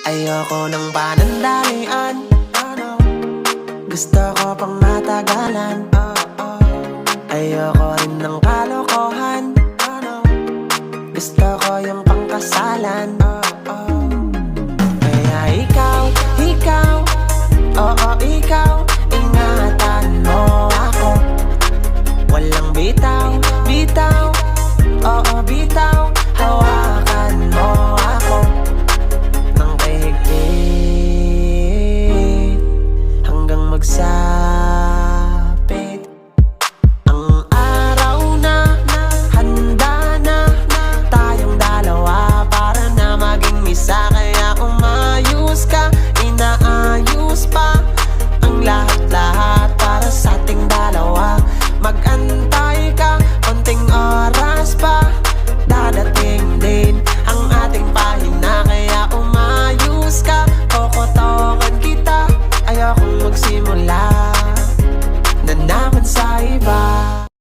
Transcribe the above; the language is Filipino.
Ayoko ng panandalian, gusto ko pang matagalan. Ayoko rin ng kalokohan, gusto ko yung pangkasalan.